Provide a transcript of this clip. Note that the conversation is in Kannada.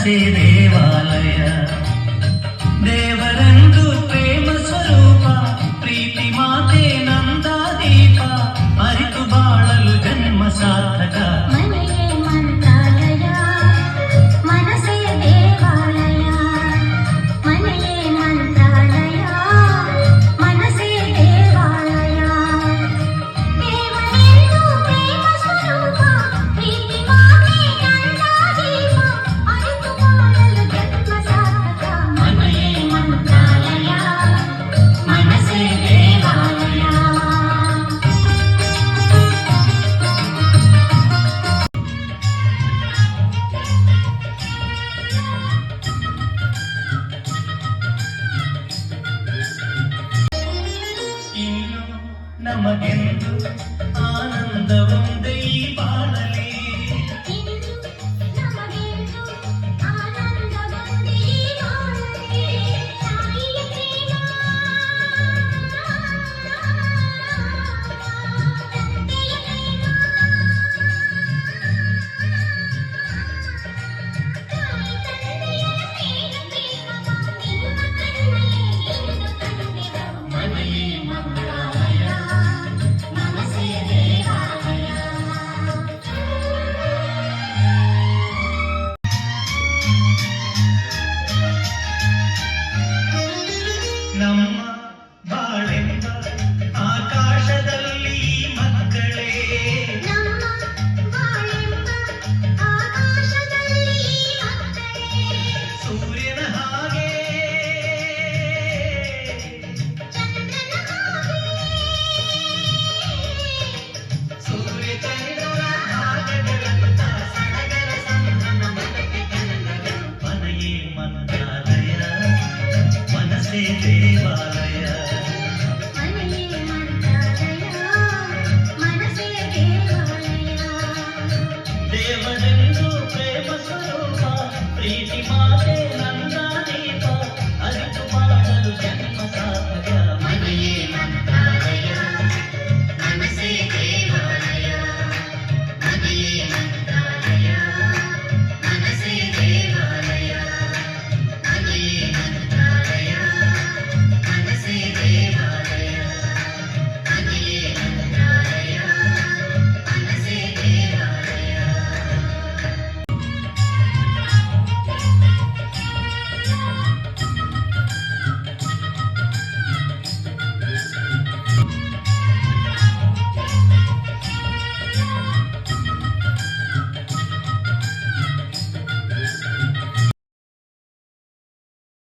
ಮನಸೇ ದೇವಾಲಯ. ದೇವರಂದು ಪ್ರೇಮ ಸ್ವರೂಪ, ಪ್ರೀತಿ ಮಾತೆ ನಂದಾದೀಪ, ಅರಿತು ಬಾಳಲು ಜನ್ಮ ಸಾರ್ಥಕ. ಮನೆಯೇ ಮಂತ್ರಾಲಯ, ಮನಸೇ ದೇವಾಲಯ. ಮನೆಯೇ ಮಂತ್ರಾಲಯ, ಮನಸೇ ದೇವಾಲಯ. ದೇವರೆಂದು ಪ್ರೇಮ ಸ್ವರೂಪ, ಪ್ರೀತಿ ಮಾತೆ ನಂದಾದೀಪ, ಅರಿತು ಬಾಳಲು ಜನ್ಮ ಸಾರ್ಥಕ. ಮನೆಯೇ ಮಂತ್ರಾಲಯ, ಮನಸೇ ದೇವಾಲಯ. ಇನ್ನು ನಮಗೆಂದು ಆನಂದ ಒಂದೇ ಈ ಬಾಳಲಿ. ಇಂದು ನಮಗೆಂದು ಆನಂದ ಬಂದೇ ಬಾಳಲಿ. ತಾಯಿಯ ಪ್ರೇಮ, ತಂದೆಯ ಪ್ರೇಮ, ತಾಯಿ ತಂದೆಯ ಪ್ರೇಮ ನಿಮ್ಮ ಕಣ್ಣಲ್ಲಿ ಇಂದು ಕಂಡೆವು. ಮನೆಯೇ ಮಂತ್ರಾಲಯ, ಮನಸೇ ದೇವಾಲಯ. ನಮ್ಮ ಬಾಳೆಂಬ ಆಕಾಶದಲ್ಲಿ ಮಕ್ಕಳೇ, ನಮ್ಮ ಬಾಳೆಂಬ ಆಕಾಶದಲ್ಲಿ ಮಕ್ಕಳೇ, ಸೂರ್ಯನ ಹಾಗೆ ಚಂದ್ರನ ಹಾಗೆ, ಸೂರ್ಯ ಚಂದ್ರನ ಭಾಗಗಳಂತ ಸಡಗರ ಸಂಭ್ರಮ ಮನಕ್ಕೆ ಕನಗರು. ಮನೆಯೇ ಮಂತ್ರಾಲಯ, ಮನಸೇ ದೇವಾಲಯ. ಮನೆಯೇ ಮಂತ್ರಾಲಯ, ಮನಸೇ ದೇವಾಲಯ. ದೇವರೆಂದು ಪ್ರೇಮ ಸ್ವರೂಪ, ಪ್ರೀತಿ ಮಾತೆ